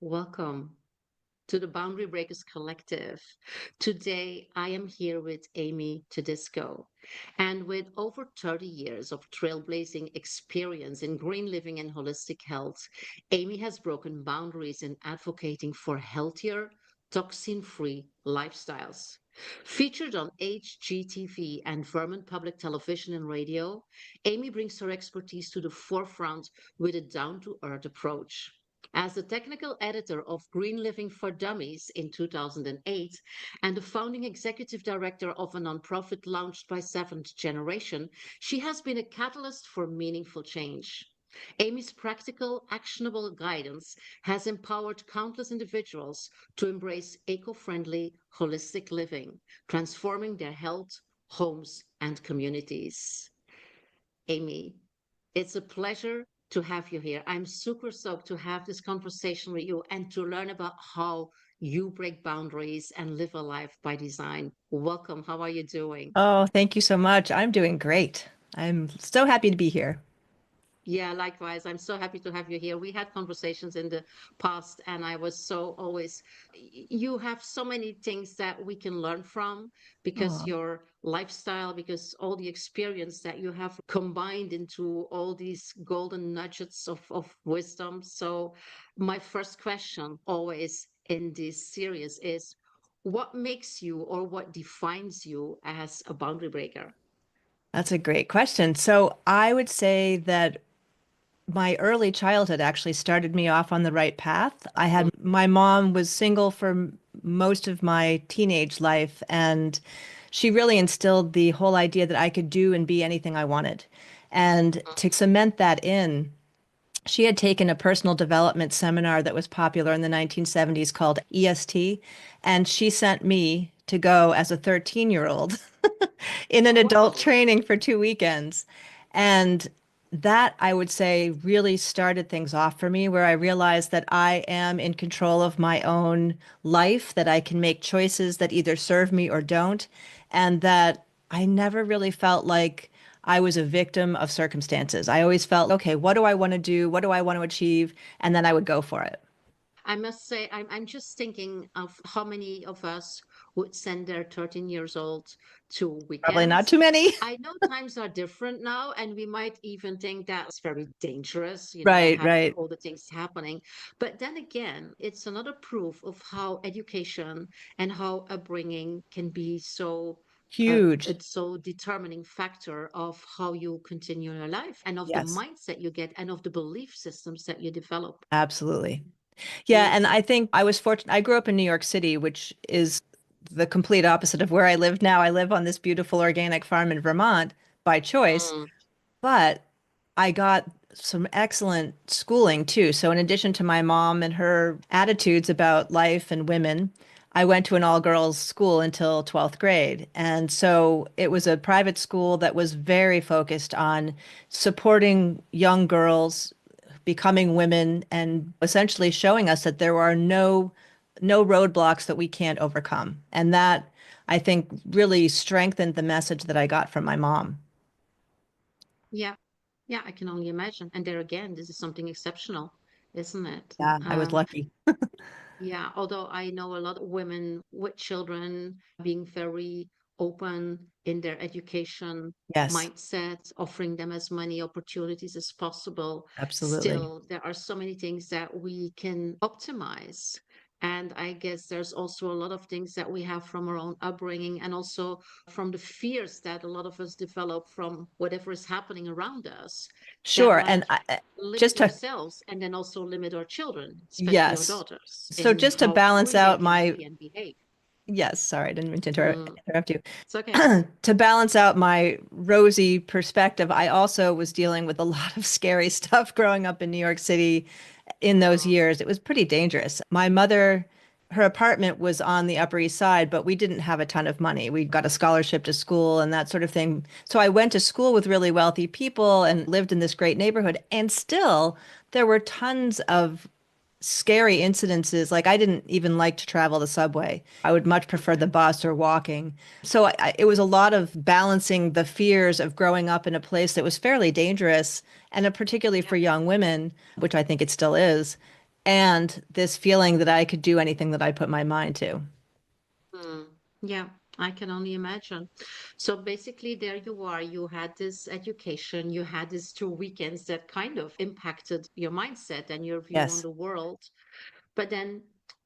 Welcome to the Boundary Breakers Collective. Today, I am here with Amy Todisco. And with over 30 years of trailblazing experience in green living and holistic health, Amy has broken boundaries in advocating for healthier, toxin free lifestyles. Featured on HGTV and Vermont Public Television and Radio, Amy brings her expertise to the forefront with a down to earth approach. As the technical editor of Green Living for Dummies in 2008 and the founding executive director of a nonprofit launched by Seventh Generation, she has been a catalyst for meaningful change. Amy's practical, actionable guidance has empowered countless individuals to embrace eco friendly, holistic living, transforming their health, homes, and communities. Amy, it's a pleasure to have you here. I'm super stoked to have this conversation with you and to learn about how you break boundaries and live a life by design. Welcome. How are you doing? Oh, thank you so much. I'm doing great. I'm so happy to be here. Yeah, likewise. I'm so happy to have you here. We had conversations in the past, and I was so always, you have so many things that we can learn from because Oh, your lifestyle, because all the experience that you have combined into all these golden nuggets of wisdom. So, my first question always in this series is what makes you or what defines you as a boundary breaker? that's a great question. So I would say that my early childhood actually started me off on the right path. My mom was single for most of my teenage life, and she really instilled the whole idea that I could do and be anything I wanted. And to cement that in, she had taken a personal development seminar that was popular in the 1970s called EST, and she sent me to go as a 13-year-old in an Oh, adult wow. training for 2 weekends. And that, I would say, really started things off for me, where I realized that I am in control of my own life, that I can make choices that either serve me or don't, and that I never really felt like I was a victim of circumstances. I always felt, okay, what do I want to do? What do I want to achieve? And then I would go for it. I must say, I'm just thinking of how many of us would send their 13 years old to Probably not weekends. too many. I know times are different now, and we might even think that's very dangerous, Right, having right. all the things happening. But then again, it's another proof of how education and how upbringing can be Huge. it's so determining factor of how you continue your life and of the Yes, mindset you get and of the belief systems that you develop. absolutely. Yeah, and Mm. I think I was fortunate. I grew up in New York City, which is the complete opposite of where I live now. I live on this beautiful organic farm in Vermont by choice, Mm. but I got some excellent schooling too. So in addition to my mom and her attitudes about life and women, I went to an all-girls school until 12th grade. And so it was a private school that was very focused on supporting young girls becoming women and essentially showing us that there are no roadblocks that we can't overcome. And that I think really strengthened the message that I got from my mom. Yeah, yeah, I can only imagine. And there again, this is something exceptional, isn't it? Yeah, I was lucky. Yeah, although I know a lot of women with children being very open in their education Yes, mindset, offering them as many opportunities as possible. absolutely. Still, there are so many things that we can optimize. And I guess there's also a lot of things that we have from our own upbringing and also from the fears that a lot of us develop from whatever is happening around us that Sure. And might limit just to, ourselves and then also limit our children, especially our yes. daughters, So in just to how balance free they out can my, be and behave. yes, sorry, I didn't mean to Mm, interrupt you. it's okay. To balance out my rosy perspective, I also was dealing with a lot of scary stuff growing up in New York City in those Mm, years. It was pretty dangerous. My mother, her apartment was on the Upper East Side, but we didn't have a ton of money. We got a scholarship to school and that sort of thing. So I went to school with really wealthy people and lived in this great neighborhood. And still, there were tons of scary incidences. Like I didn't even like to travel the subway. I would much prefer the okay. bus or walking. So it was a lot of balancing the fears of growing up in a place that was fairly dangerous, and particularly Yeah. for young women, which I think it still is, and this feeling that I could do anything that I put my mind to. Mm, yeah, I can only imagine. So basically, there you are. You had this education, you had these 2 weekends that kind of impacted your mindset and your view on Yes. the world. But then,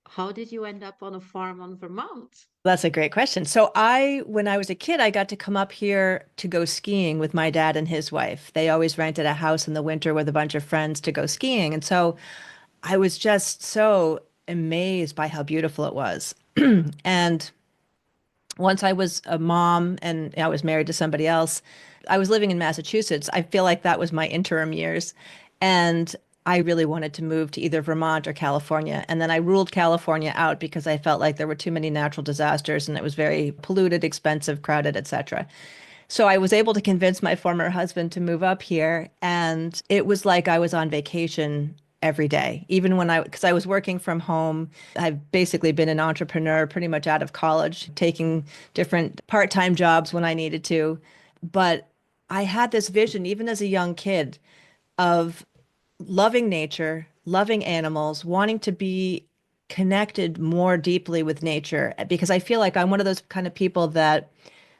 how did you end up on a farm on Vermont? That's a great question. When I was a kid, I got to come up here to go skiing with my dad and his wife. They always rented a house in the winter with a bunch of friends to go skiing. And so I was just so amazed by how beautiful it was. And once I was a mom and I was married to somebody else, I was living in Massachusetts. I feel like that was my interim years. And I really wanted to move to either Vermont or California. And then I ruled California out because I felt like there were too many natural disasters and it was very polluted, expensive, crowded, etc. So I was able to convince my former husband to move up here, and it was like I was on vacation every day, even because I was working from home. I've basically been an entrepreneur pretty much out of college, taking different part-time jobs when I needed to. But I had this vision, even as a young kid, of loving nature, loving animals, wanting to be connected more deeply with nature, because I feel like I'm one of those kind of people that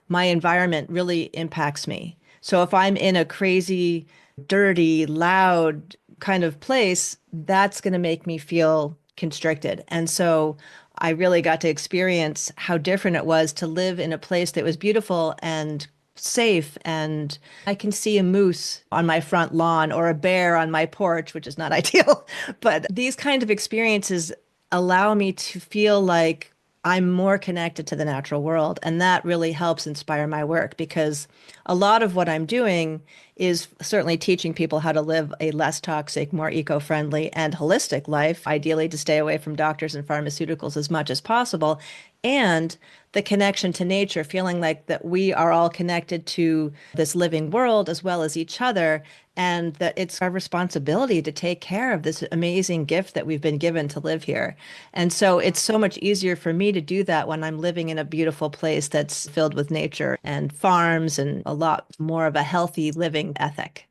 my environment really impacts me. So if I'm in a crazy, dirty, loud kind of place, that's going to make me feel constricted. And so I really got to experience how different it was to live in a place that was beautiful and safe. And I can see a moose on my front lawn or a bear on my porch, which is not ideal. But these kind of experiences allow me to feel like I'm more connected to the natural world. And that really helps inspire my work because a lot of what I'm doing is certainly teaching people how to live a less toxic, more eco-friendly, and holistic life, ideally to stay away from doctors and pharmaceuticals as much as possible. And the connection to nature, feeling like that we are all connected to this living world as well as each other, and that it's our responsibility to take care of this amazing gift that we've been given to live here. And so it's so much easier for me to do that when I'm living in a beautiful place that's filled with nature and farms and a lot more of a healthy living ethic.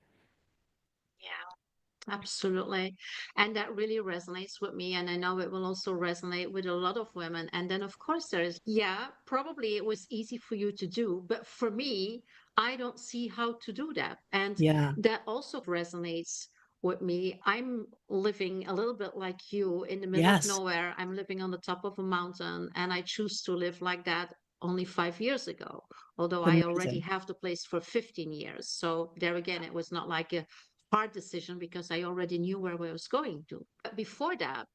Yeah, absolutely. And that really resonates with me. And I know it will also resonate with a lot of women. And then, of course, yeah, probably it was easy for you to do. But for me, I don't see how to do that. And Yeah. that also resonates with me. I'm living a little bit like you in the middle of Yes. nowhere. I'm living on the top of a mountain, and I choose to live like that only 5 years ago, although I already Amazing. have the place for 15 years. So there again, it was not like a hard decision because I already knew where I was going to. But before that,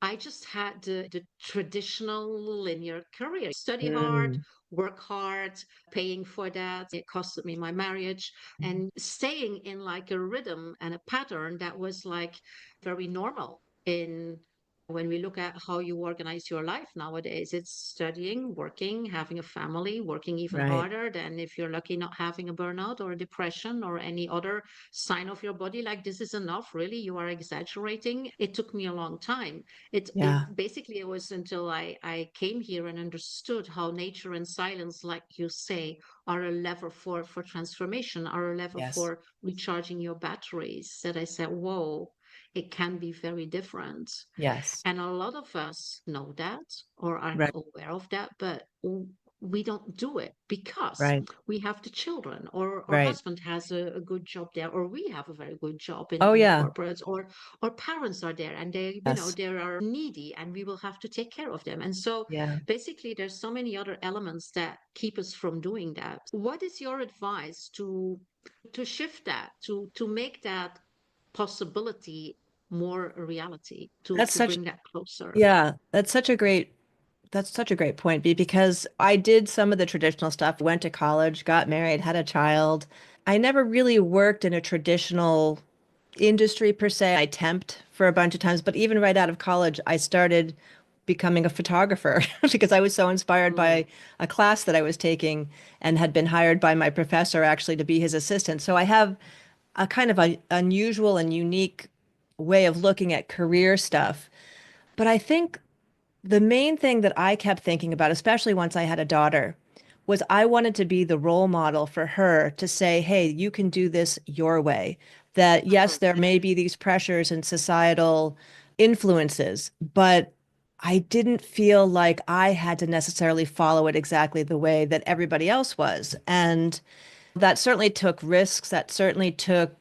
I just had the traditional linear career study hard, Mm. work hard, paying for that. It costed me my marriage and staying in like a rhythm and a pattern that was like very normal in when we look at how you organize your life nowadays. It's studying, working, having a family, working even Right. harder than if you're lucky not having a burnout or a depression or any other sign of your body like this is enough, really, you are exaggerating. It took me a long time. Yeah. It basically it was until I came here and understood how nature and silence, like you say, are a lever for transformation, are a lever Yes. for recharging your batteries. That I said, whoa, it can be very different. Yes. And a lot of us know that or are Right. aware of that, but we don't do it because Right. we have the children, or our Right. husband has a good job there, or we have a very good job Oh, in yeah. corporates, or parents are there and they, Yes. they are needy and we will have to take care of them. And so Yeah. basically, there's so many other elements that keep us from doing that. What is your advice to shift that, to make that possibility more a reality, That's to such, bring that closer? yeah, that's such a great point because I did some of the traditional stuff, went to college, got married, had a child. I never really worked in a traditional industry per se. I temped for a bunch of times, but even right out of college, I started becoming a photographer because I was so inspired Mm, by a class that I was taking and had been hired by my professor actually to be his assistant. So I have a kind of a unusual and unique way of looking at career stuff. But I think the main thing that I kept thinking about, especially once I had a daughter, was I wanted to be the role model for her to say, hey, you can do this your way. That yes, mhm, there may be these pressures and societal influences, but I didn't feel like I had to necessarily follow it exactly the way that everybody else was. And that certainly took risks. That certainly took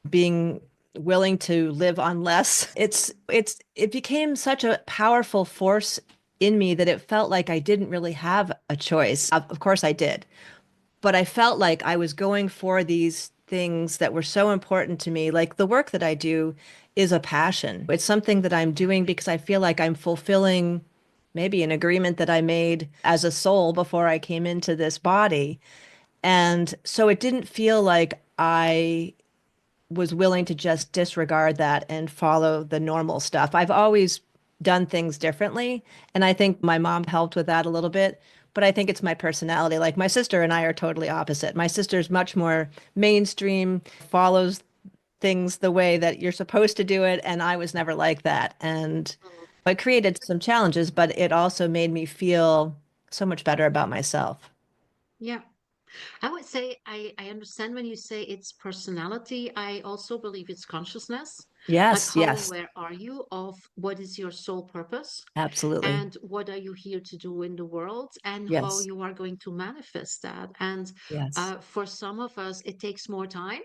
being willing to live on less. It became such a powerful force in me that it felt like I didn't really have a choice. Of course I did, but I felt like I was going for these things that were so important to me. Like the work that I do is a passion. It's something that I'm doing because I feel like I'm fulfilling maybe an agreement that I made as a soul before I came into this body. And so it didn't feel like I was willing to just disregard that and follow the normal stuff. I've always done things differently, and I think my mom helped with that a little bit, but I think it's my personality. Like my sister and I are totally opposite. My sister's much more mainstream, follows things the way that you're supposed to do it, and I was never like that. And Mm. it created some challenges, but it also made me feel so much better about myself. Yeah. I would say I understand when you say it's personality. I also believe it's consciousness. Like, Yes, how yes, aware are you of what is your sole purpose absolutely. and what are you here to do in the world and how Yes, you are going to manifest that? And yes, for some of us, it takes more time.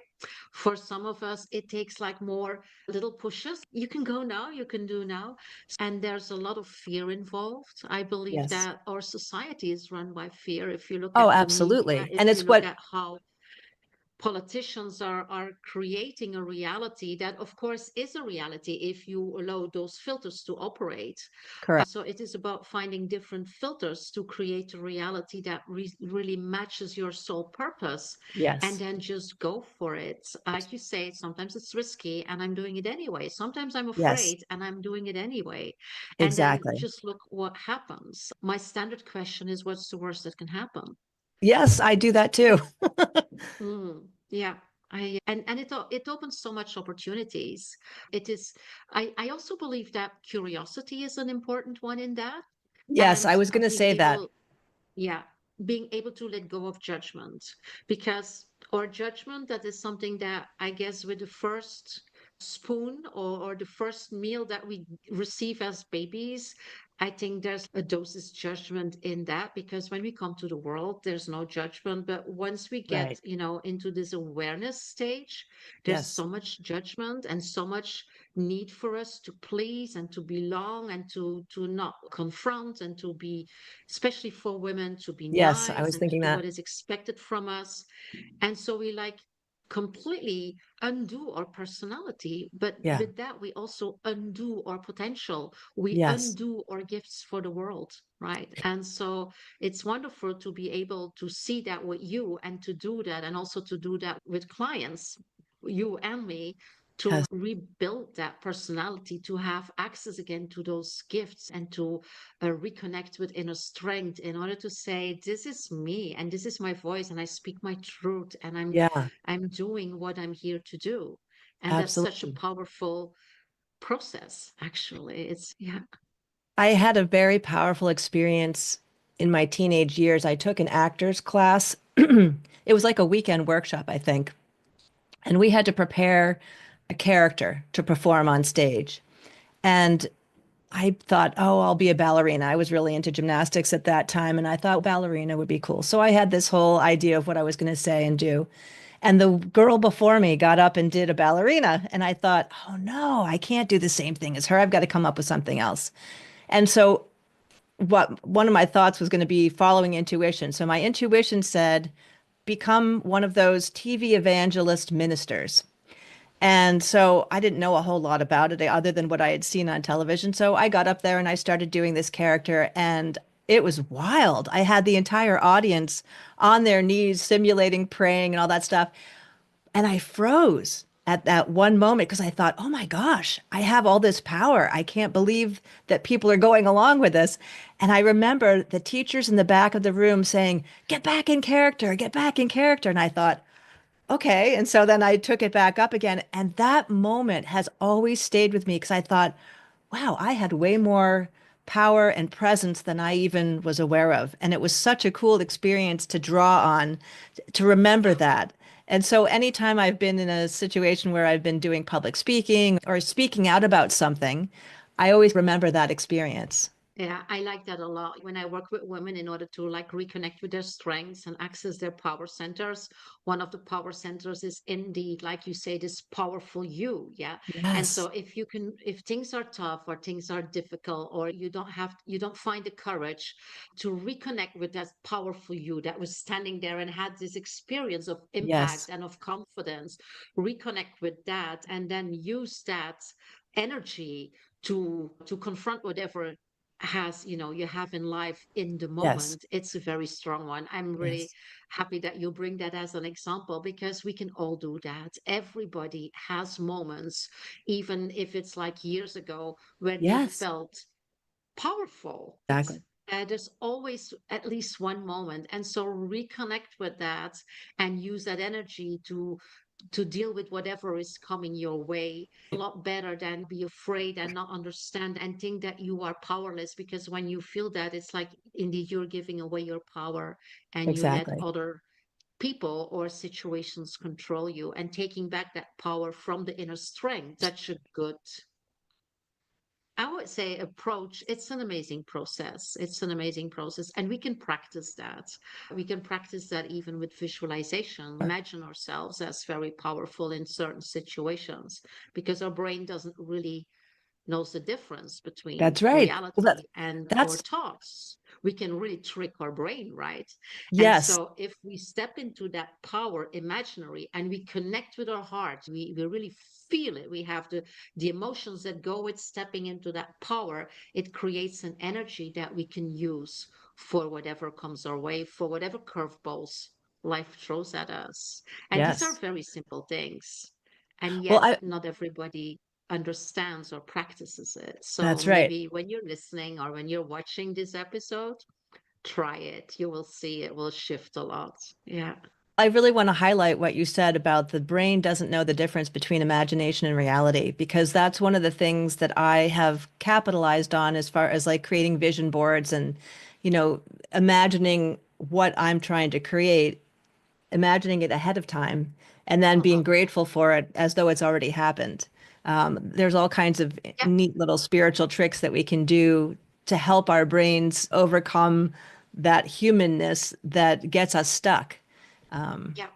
For some of us, it takes like more little pushes. You can go now, you can do now. And there's a lot of fear involved. I believe yes. that our society is run by fear. If you look Oh, at the media, absolutely. And if you it's look what, at how politicians are creating a reality that of course is a reality if you allow those filters to operate. correct. So it is about finding different filters to create a reality that really matches your sole purpose, and Yes. then just go for it. Like you say, sometimes it's risky and I'm doing it anyway, sometimes I'm Yes, afraid and I'm doing it anyway, and then exactly. just look what happens. My standard question is, what's the worst that can happen? Yes, I do that too. Yeah, and it opens so much opportunities. It is. I also believe that curiosity is an important one in that, Yes, I and was going to being say that. able, yeah, being able to let go of judgment, because or judgment, that is something that I guess with the first spoon or the first meal that we receive as babies, I think there's a dosage judgment in that, because when we come to the world there's no judgment, but once we get Right. into this awareness stage, there's Yes. so much judgment and so much need for us to please and to belong and to not confront and to be, especially for women, to be Yes, I nice was and to thinking do that. what is expected from us. And so we like completely undo our personality, but Yeah. with that we also undo our potential, we Yes. undo our gifts for the world, right? And so it's wonderful to be able to see that with you and to do that, and also to do that with clients, you and me, to Yes. rebuild that personality, to have access again to those gifts, and to reconnect with inner strength in order to say, this is me and this is my voice and I speak my truth and Yeah, I'm doing what I'm here to do. And that's such a absolutely. powerful process, actually. It's, yeah. I had a very powerful experience in my teenage years. I took an actor's class. It was like a weekend workshop, I think. And we had to prepare a character to perform on stage. And I thought, oh, I'll be a ballerina. I was really into gymnastics at that time, and I thought ballerina would be cool. So I had this whole idea of what I was going to say and do. And the girl before me got up and did a ballerina. And I thought, oh no, I can't do the same thing as her. I've got to come up with something else. And so what one of my thoughts was going to be following intuition. So my intuition said, become one of those TV evangelist ministers. And so I didn't know a whole lot about it other than what I had seen on television. So I got up there and I started doing this character, and it was wild. I had the entire audience on their knees simulating praying and all that stuff. And I froze at that one moment because I thought, oh my gosh, I have all this power. I can't believe that people are going along with this. And I remember the teachers in the back of the room saying, get back in character, get back in character. And I thought, okay. And so then I took it back up again. And that moment has always stayed with me because I thought, wow, I had way more power and presence than I even was aware of. And it was such a cool experience to draw on, to remember that. And so anytime I've been in a situation where I've been doing public speaking or speaking out about something, I always remember that experience. Yeah, I like that a lot. When I work with women in order to like reconnect with their strengths and access their power centers, one of the power centers is indeed, like you say, this powerful you. Yeah. And so Yes. if things are tough or things are difficult, or you don't find the courage to reconnect with that powerful you that was standing there and had this experience of Yes. impact and of confidence, reconnect with that and then use that energy to confront whatever has you have in life in the Yes. moment. It's a very strong one. I'm really Yes. happy that you bring that as an example, because we can all do that. Everybody has moments, even if it's like years ago, where they Yes. felt powerful. Exactly. There's always at least one moment, and so reconnect with that and use that energy to deal with whatever is coming your way a lot better than be afraid and not understand and think that you are powerless, because when you feel that, it's like indeed you're giving away your power and you let Exactly. other people or situations control you, and taking back that power from the inner strength. Such a good, I would say, approach. It's an amazing process. It's an amazing process. And we can practice that. We can practice that even with visualization. Imagine ourselves as very powerful in certain situations, because our brain doesn't really knows the difference between That's right. Well, reality and our that's thoughts. We can really trick our brain, right? And yes. so if we step into that power imaginary and we connect with our heart, we really feel it. We have the emotions that go with stepping into that power. It creates an energy that we can use for whatever comes our way, for whatever curveballs life throws at us. And these are Yes. very simple things. And Well, yet, I not everybody understands or practices it. So that's right. maybe when you're listening or when you're watching this episode, try it. You will see it will shift a lot. Yeah. I really want to highlight what you said about the brain doesn't know the difference between imagination and reality, because that's one of the things that I have capitalized on as far as like creating vision boards and, you know, imagining what I'm trying to create, imagining it ahead of time, and then being Uh-huh. grateful for it as though it's already happened. There's all kinds of Yeah. neat little spiritual tricks that we can do to help our brains overcome that humanness that gets us stuck. Um, Yeah.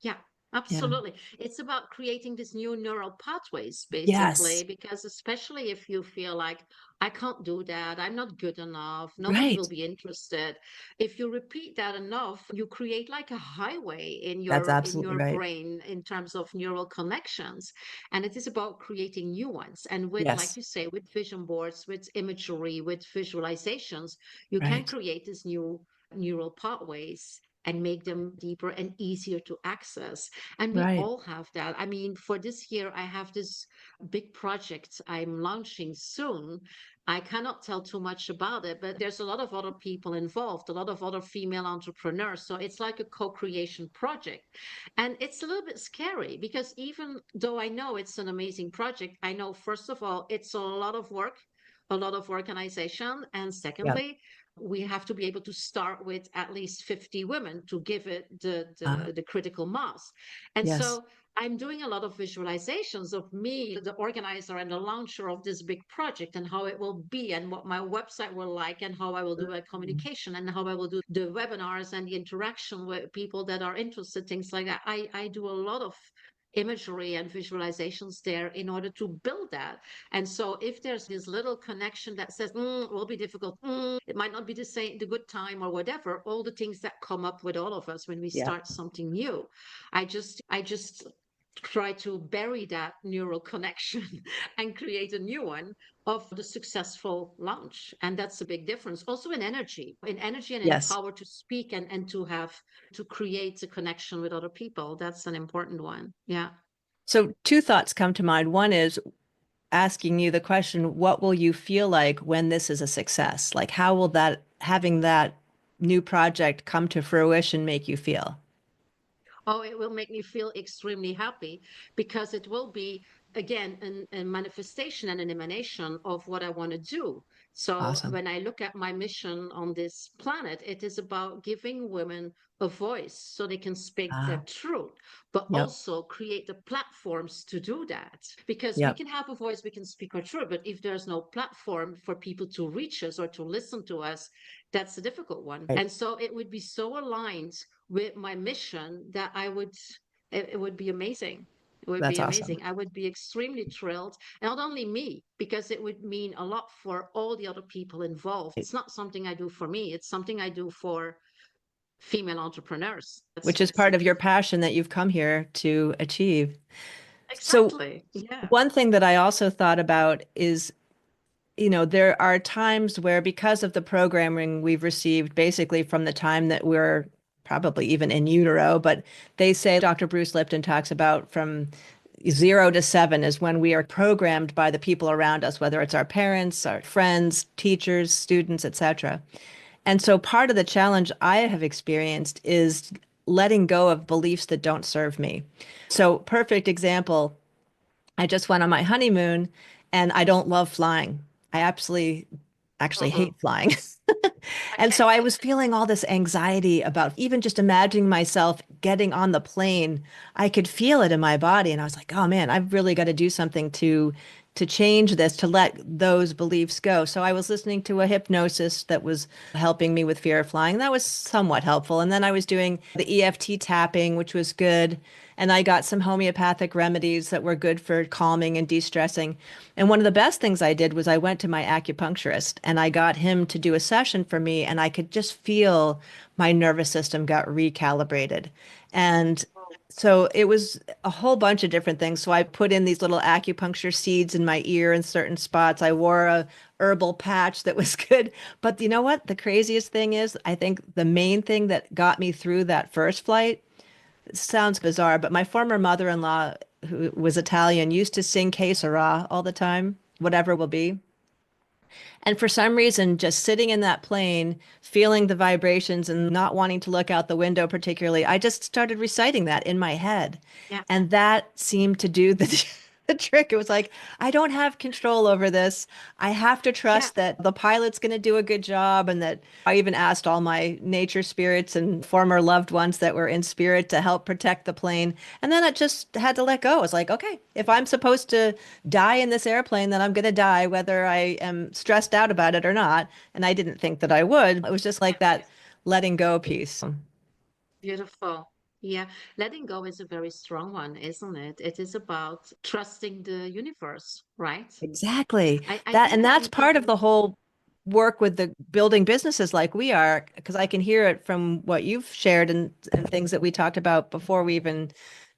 Yeah, yeah. absolutely. It's about creating these new neural pathways, basically, Yes. because especially if you feel like, I can't do that, I'm not good enough, nobody will Right. be interested. If you repeat that enough, you create like a highway That's in absolutely your right. brain in terms of neural connections. And it is about creating new ones. And with, like Yes. you say, with vision boards, with imagery, with visualizations, you can Right. create these new neural pathways and make them deeper and easier to access. And we Right. all have that. I mean, for this year, I have this big project I'm launching soon. I cannot tell too much about it, but there's a lot of other people involved, a lot of other female entrepreneurs. So it's like a co creation project. And it's a little bit scary, because even though I know it's an amazing project, I know, first of all, it's a lot of work, a lot of organization. And Yeah. secondly, we have to be able to start with at least 50 women to give it Uh, the critical mass. And yes. so I'm doing a lot of visualizations of me, the organizer and the launcher of this big project, and how it will be, and what my website will like, and how I will do a communication, and how I will do the webinars and the interaction with people that are interested, things like that. I do a lot of imagery and visualizations there in order to build that. And so if there's this little connection that says, it will be difficult, it might not be the good time or whatever, all the things that come up with all of us when we Yeah. start something new, I just try to bury that neural connection and create a new one of the successful launch. And that's a big difference. Also in energy and in Yes. power to speak and to create a connection with other people. That's an important one. Yeah. So two thoughts come to mind. One is asking you the question, what will you feel like when this is a success? Like, how will that having that new project come to fruition make you feel? Oh, it will make me feel extremely happy, because it will be again a manifestation and an emanation of what I want to do. So Awesome. when I look at my mission on this planet, it is about giving women a voice so they can speak their Ah, truth, but yep, also create the platforms to do that. Because we yep. can have a voice, we can speak our truth, but if there's no platform for people to reach us or to listen to us, that's a difficult one. Right. And so it would be so aligned with my mission that it would be amazing. It would That's be awesome. amazing. I would be extremely thrilled. And not only me, because it would mean a lot for all the other people involved. It's not something I do for me, it's something I do for female entrepreneurs. Which That's is part of your passion that you've come here to achieve. So, exactly. Yeah. one thing that I also thought about is, there are times where, because of the programming we've received basically from the time that we're probably even in utero, but they say Dr. Bruce Lipton talks about from 0 to 7 is when we are programmed by the people around us, whether it's our parents, our friends, teachers, students, etc. And so part of the challenge I have experienced is letting go of beliefs that don't serve me. So, perfect example, I just went on my honeymoon and I don't love flying. I absolutely actually Mm-mm. hate flying. And Okay. so I was feeling all this anxiety about even just imagining myself getting on the plane. I could feel it in my body and I was like, "Oh man, I've really got to do something to change this, to let those beliefs go." So I was listening to a hypnosis that was helping me with fear of flying. That was somewhat helpful. And then I was doing the EFT tapping, which was good. And I got some homeopathic remedies that were good for calming and de-stressing. And one of the best things I did was I went to my acupuncturist and I got him to do a session for me, and I could just feel my nervous system got recalibrated. And so it was a whole bunch of different things. So I put in these little acupuncture seeds in my ear in certain spots. I wore a herbal patch that was good. But you know what? The craziest thing is, I think the main thing that got me through that first flight, it sounds bizarre, but my former mother-in-law, who was Italian, used to sing Que Sera all the time, whatever will be. And for some reason, just sitting in that plane, feeling the vibrations and not wanting to look out the window particularly, I just started reciting that in my head. Yeah. And that seemed to do the trick. It was like, I don't have control over this. I have to Yeah. trust that the pilot's going to do a good job. And that I even asked all my nature spirits and former loved ones that were in spirit to help protect the plane. And then I just had to let go. I was like, okay, if I'm supposed to die in this airplane, then I'm going to die, whether I am stressed out about it or not. And I didn't think that I would. It was just like that letting go piece. Beautiful. Yeah. Letting go is a very strong one, isn't it? It is about trusting the universe, right? Exactly. I That think and that that's part of the whole work with the building businesses like we are, because I can hear it from what you've shared and things that we talked about before we even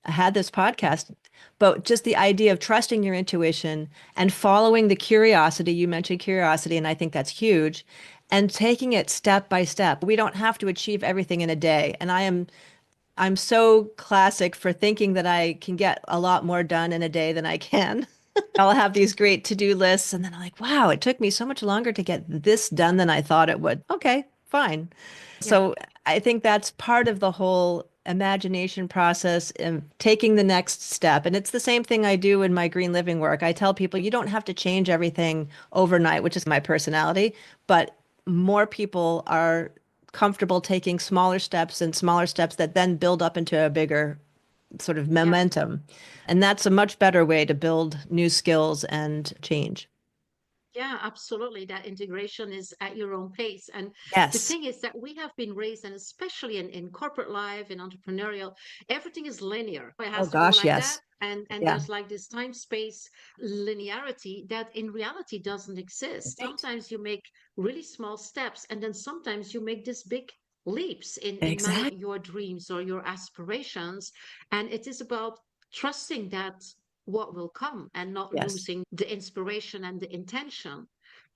had this podcast. But just the idea of trusting your intuition and following the curiosity, you mentioned curiosity, and I think that's huge, and taking it step by step. We don't have to achieve everything in a day. And I'm so classic for thinking that I can get a lot more done in a day than I can. I'll have these great to-do lists, and then I'm like, wow, it took me so much longer to get this done than I thought it would. Okay, fine. yeah, So I think that's part of the whole imagination process and taking the next step. And it's the same thing I do in my green living work. I tell people you don't have to change everything overnight, which is my personality, but more people are comfortable taking smaller steps and smaller steps that then build up into a bigger sort of yeah. momentum. And that's a much better way to build new skills and change. Yeah, absolutely. That integration is at your own pace. And the Yes. thing is that we have been raised, and especially in corporate life, in entrepreneurial, everything is linear. It Oh has to go gosh, like that. yes. And Yeah. there's like this time space linearity that in reality doesn't exist. Right. Sometimes you make really small steps, and then sometimes you make this big leaps in Exactly. your dreams or your aspirations. And it is about trusting that what will come and not Yes. losing the inspiration and the intention.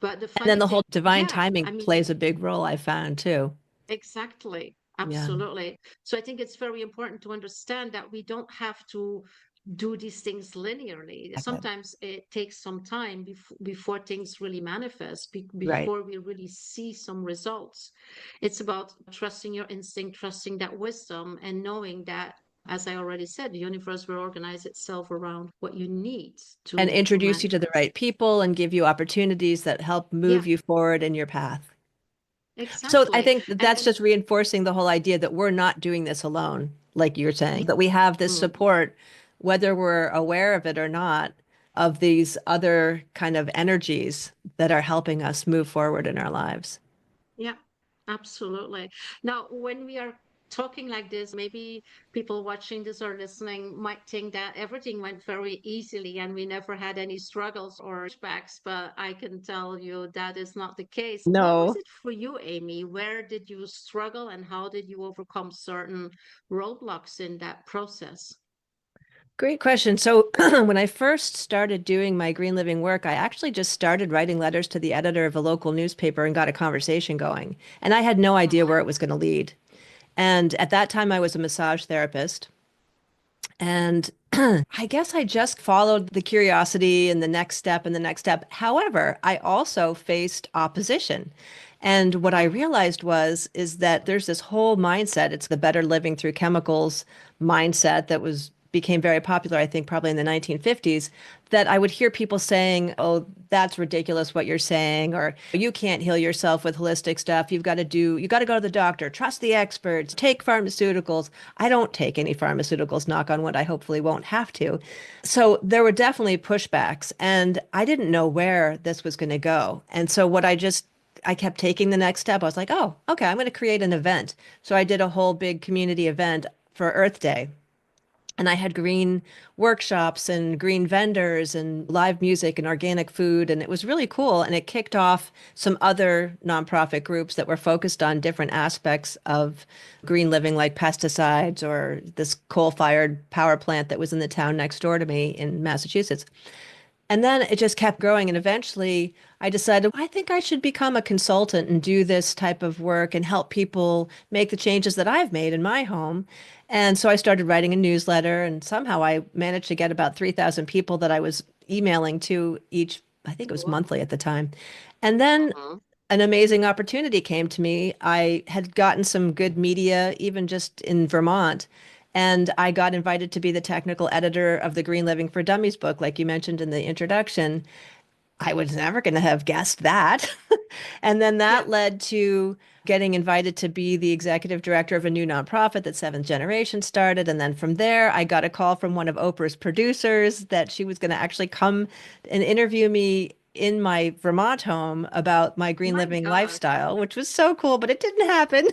But the And then funny the thing, whole divine yeah, timing I mean, plays a big role, I found too. exactly, Yeah. absolutely. So I think it's very important to understand that we don't have to do these things linearly. Okay. Sometimes it takes some time before things really manifest, Right. before we really see some results. It's about trusting your instinct, trusting that wisdom, and knowing that As I already said, the universe will organize itself around what you need And to introduce you to the manifest. right people and give you opportunities that help Yeah, move you forward in your path. So I exactly. think that And that's just reinforcing the whole idea that we're not doing this alone, like you're saying, that we have this mm, support, whether we're aware of it or not, of these other kind of energies that are helping us move forward in our lives. yeah, absolutely. Now, when we are talking like this, maybe people watching this or listening might think that everything went very easily and we never had any struggles or pushbacks, but I can tell you that is not the case. What was No. it for you, Amy? Where did you struggle and how did you overcome certain roadblocks in that process? Great question. So, when I first started doing my green living work, I actually just started writing letters to the editor of a local newspaper and got a conversation going. And I had no idea where Mhm. it was going to lead. And at that time, I was a massage therapist. And I guess I just followed the curiosity and the next step and the next step. However, I also faced opposition. And what I Mhm. realized was is that there's this whole mindset. It's the better living through chemicals mindset that was became very popular, I think, probably in the 1950s, that I would hear people saying, "Oh, that's ridiculous what you're saying," or "You can't heal yourself with holistic stuff. You got to go to the doctor, trust the experts, take pharmaceuticals." I don't take any pharmaceuticals, knock on wood. I hopefully won't have to. So there were definitely pushbacks, and I didn't know where this was going to go. And so I kept taking the next step. I was like, oh, okay, I'm going to create an event. So I did a whole big community event for Earth Day. And I had green workshops and green vendors and live music and organic food. And it was really cool. And it kicked off some other nonprofit groups that were focused on different aspects of green living, like pesticides or this coal-fired power plant that was in the town next door to me in Massachusetts. And then it just kept growing. And eventually I decided, I think I should become a consultant and do this type of work and help people make the changes that I've made in my home. And so I started writing a newsletter, and somehow I managed to get about 3,000 people that I was emailing to each, I think it was Wow. monthly at the time. And then Mhm. an amazing opportunity came to me. I had gotten some good media, even just in Vermont, and I got invited to be the technical editor of the Green Living for Dummies book, like you mentioned in the introduction. I was never going to have guessed that. And then Yeah. that led to getting invited to be the executive director of a new nonprofit that Seventh Generation started. And then from there, I got a call from one of Oprah's producers that she was going to actually come and interview me in my Vermont home about my green My living God. lifestyle, which was so cool, but it didn't happen.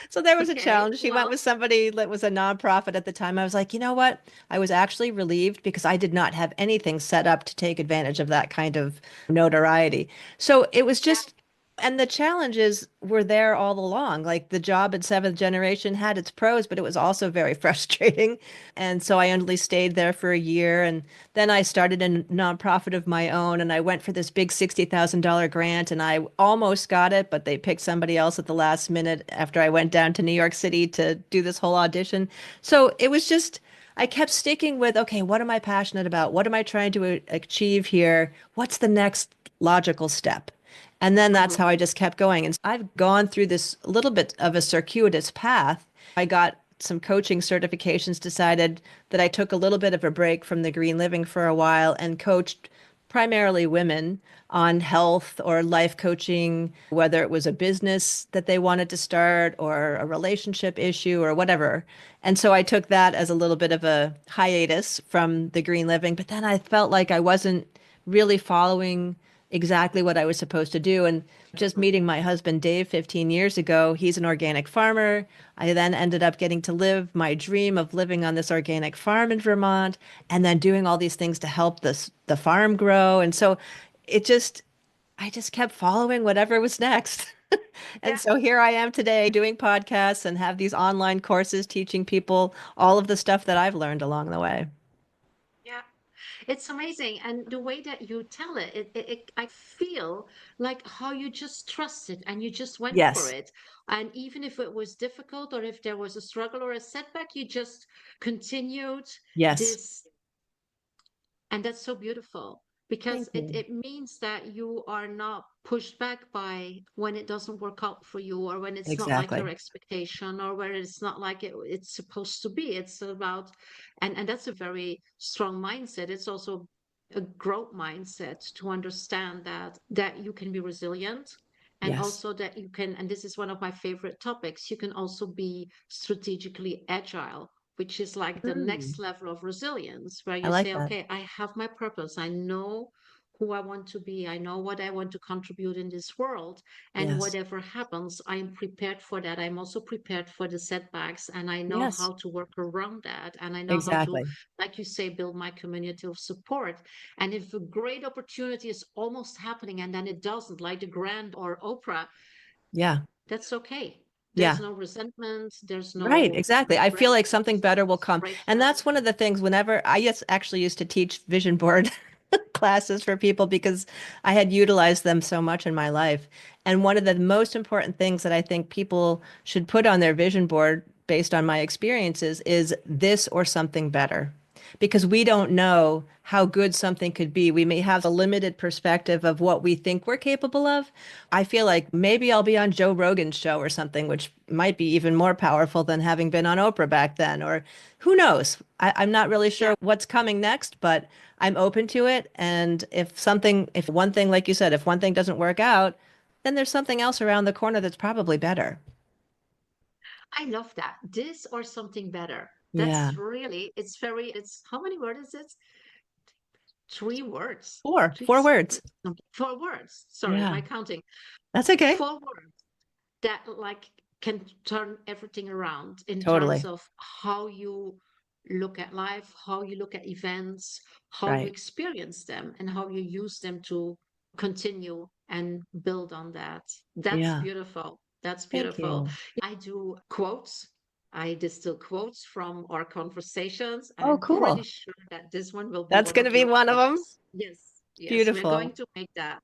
So there was a Okay. challenge. She went Well, with somebody that was a nonprofit at the time. I was like, you know what? I was actually relieved because I did not have anything set up to take advantage of that kind of notoriety. So it was yeah. just, and the challenges were there all along. Like the job at Seventh Generation had its pros, but it was also very frustrating. And so I only stayed there for a year. And then I started a nonprofit of my own, and I went for this big $60,000 grant, and I almost got it, but they picked somebody else at the last minute after I went down to New York City to do this whole audition. So it was just, I kept sticking with, okay, what am I passionate about? What am I trying to achieve here? What's the next logical step? And then that's Mhm. how I just kept going. And I've gone through this little bit of a circuitous path. I got some coaching certifications, decided that I took a little bit of a break from the green living for a while and coached primarily women on health or life coaching, whether it was a business that they wanted to start or a relationship issue or whatever. And so I took that as a little bit of a hiatus from the green living, but then I felt like I wasn't really following exactly what I was supposed to do. And just Mhm. meeting my husband, Dave, 15 years ago, he's an organic farmer. I then ended up getting to live my dream of living on this organic farm in Vermont and then doing all these things to help the farm grow. And so it just, I just kept following whatever was next. And Yeah. so here I am today doing podcasts and have these online courses teaching people all of the stuff that I've learned along the way. Yeah. It's amazing. And the way that you tell it, I feel like how you just trusted and you just went for Yes. it. And even if it was difficult or if there was a struggle or a setback, you just continued Yes. this. And that's so beautiful. because Thank you. it means that you are not pushed back by when it doesn't work out for you, or when it's not like your Exactly. expectation, or where it's not like it's supposed to be. It's about, and that's a very strong mindset. It's also a growth mindset to understand that you can be resilient, and Yes. also that you can, and this is one of my favorite topics, you can also be strategically agile, which is like the Mm, next level of resilience, where I you like say, that. okay, I have my purpose. I know who I want to be. I know what I want to contribute in this world. And Yes. whatever happens, I'm prepared for that. I'm also prepared for the setbacks, and I know Yes. how to work around that. And I know how to, Exactly. like you say, build my community of support. And if a great opportunity is almost happening and then it doesn't, like the Grand or Oprah, Yeah. that's okay. There's Yeah. no resentment, there's Right, no exactly. I regret, feel like there's something just better will come. And frustration. that's one of the things whenever I actually used to teach vision board classes for people because I had utilized them so much in my life. And one of the most important things that I think people should put on their vision board based on my experiences is this or something better. Because we don't know how good something could be. We may have a limited perspective of what we think we're capable of. I feel like maybe I'll be on Joe Rogan's show or something, which might be even more powerful than having been on Oprah back then, or who knows? I'm not really Yeah, sure what's coming next, but I'm open to it. And if one thing, like you said, if one thing doesn't work out, then there's something else around the corner that's probably better. I love that. This or something better. Yeah. That's really, it's very, it's how many words is it? Three words. Three, Four words. four words. Sorry, Yeah. my counting. That's okay. Four words that like can turn everything around in terms Totally. of how you look at life, how you look at events, how you Right. experience them, and how you use them to continue and build on that. That's Yeah. beautiful. That's Thank beautiful. you. I do quotes. I distill quotes from our conversations, and Oh, I'm pretty cool. sure that this one will be That's one going to of be your one of them. quotes. Yes, yes, we're going Beautiful. to make that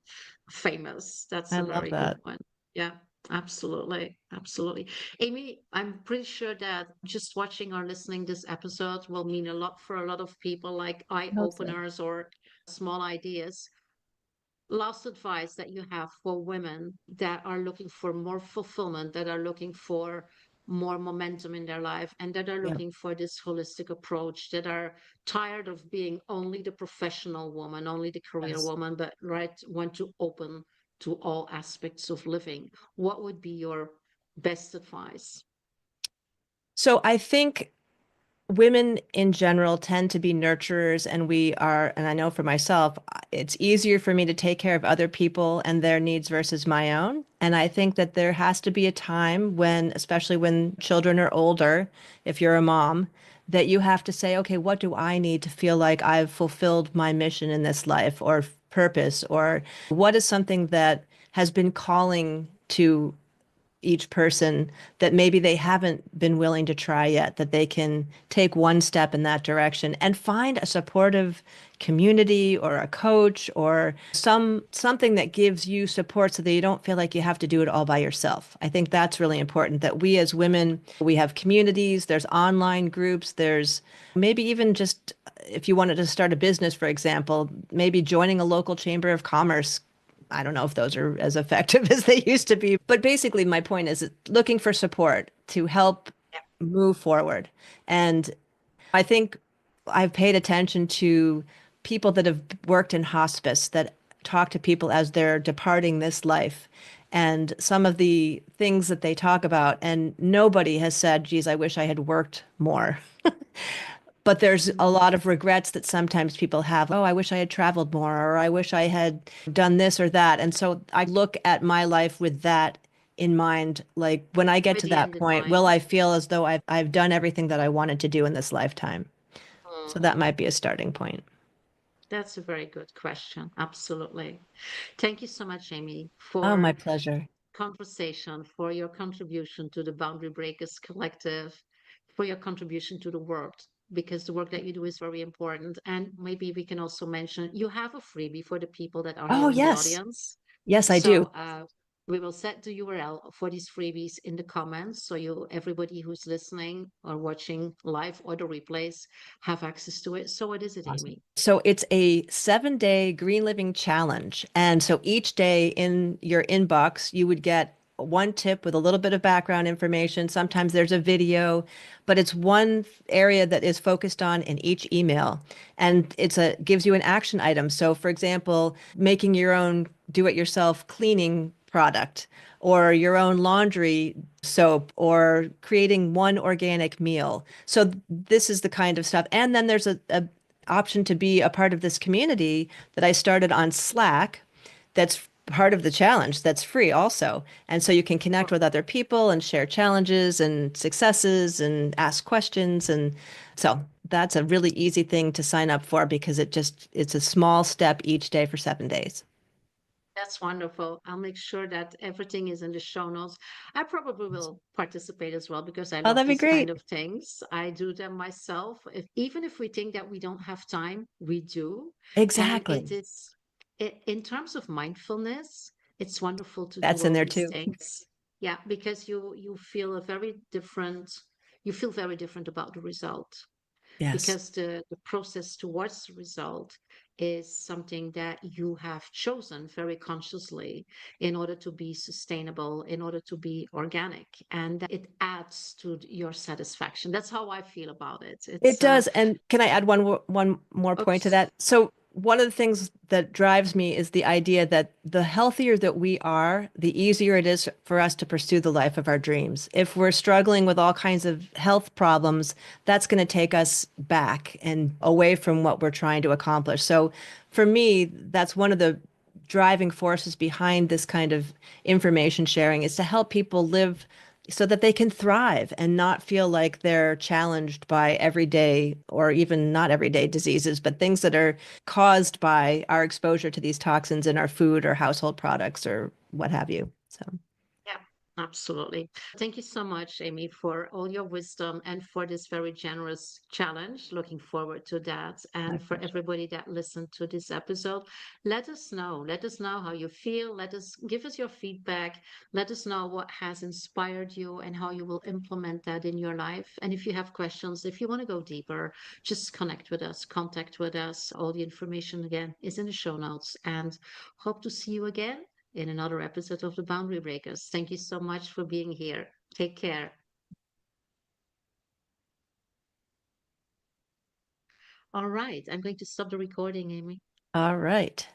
famous. That's I a love very good that. one. Yeah. Absolutely. Absolutely. Amy, I'm pretty sure that just watching or listening this episode will mean a lot for a lot of people, like eye I hope so. openers or small ideas. Last advice that you have for women that are looking for more fulfillment, that are looking for more momentum in their life, and that are Yeah. looking for this holistic approach, that are tired of being only the professional woman, only the career Yes. woman, but want to open to all aspects of living. What would be your best advice? So I think women in general tend to be nurturers, and we are, and I know for myself, it's easier for me to take care of other people and their needs versus my own. And I think that there has to be a time when, especially when children are older, if you're a mom, that you have to say, okay, what do I need to feel like I've fulfilled my mission in this life or purpose, or what is something that has been calling to each person that maybe they haven't been willing to try yet, that they can take one step in that direction and find a supportive community or a coach or something that gives you support so that you don't feel like you have to do it all by yourself. I think that's really important that we as women, we have communities, there's online groups, there's maybe even just if you wanted to start a business, for example, maybe joining a local chamber of commerce. I don't know if those are as effective as they used to be. But basically, my point is looking for support to help move forward. And I think I've paid attention to people that have worked in hospice that talk to people as they're departing this life and some of the things that they talk about. And nobody has said, geez, I wish I had worked more. But there's a Mhm. lot of regrets that sometimes people have. Oh, I wish I had traveled more, or I wish I had done this or that. And so I look at my life with that in mind. Like when I get With to the that end in point, will mind. I feel as though I've done everything that I wanted to do in this lifetime? So Mm. that might be a starting point. That's a very good question. Absolutely. Thank you so much, Amy, Oh, my for pleasure. conversation, for your contribution to the Boundary Breakers Collective, for your contribution to the world, because the work that you do is very important. And maybe we can also mention you have a freebie for the people that are Oh, here in the yes. audience. Yes, I do. So We will set the URL for these freebies in the comments so you everybody who's listening or watching live or the replays have access to it. So what is it, Awesome. Amy? So it's a 7-day green living challenge. And so each day in your inbox, you would get one tip with a little bit of background information. Sometimes there's a video, but it's one area that is focused on in each email. And it's a gives you an action item. So for example, making your own do-it-yourself cleaning product or your own laundry soap or creating one organic meal. So this is the kind of stuff. And then there's a option to be a part of this community that I started on Slack that's part of the challenge that's free also. And so you can connect with other people and share challenges and successes and ask questions. And so that's a really easy thing to sign up for because it's a small step each day for 7 days. That's wonderful. I'll make sure that everything is in the show notes. I probably will participate as well because I Oh, love that'd be these kind great. of things. I do them myself. Even if we think that we don't have time, we do. And it Exactly. is, in terms of mindfulness, it's wonderful to do That's in all there these too. things. Yeah, because you feel a very different, you feel very different about the result Yes. because the process towards the result is something that you have chosen very consciously in order to be sustainable, in order to be organic, and it adds to your satisfaction. That's how I feel about it. It It's does. And can I add one more point to oops. that? So one of the things that drives me is the idea that the healthier that we are, the easier it is for us to pursue the life of our dreams. If we're struggling with all kinds of health problems, that's going to take us back and away from what we're trying to accomplish. So for me, that's one of the driving forces behind this kind of information sharing is to help people live so that they can thrive and not feel like they're challenged by everyday or even not everyday diseases, but things that are caused by our exposure to these toxins in our food or household products or what have you. So, Yeah, absolutely. Thank you so much, Amy, for all your wisdom and for this very generous challenge. Looking forward to that. my And for pleasure. everybody that listened to this episode, let us know. Let us know how you feel. Let us give us your feedback. Let us know what has inspired you and how you will implement that in your life. And if you have questions, if you want to go deeper, just connect with us, contact with us. All the information again is in the show notes. And hope to see you again in another episode of the Boundary Breakers. Thank you so much for being here. Take care. All right. I'm going to stop the recording, Amy. All right.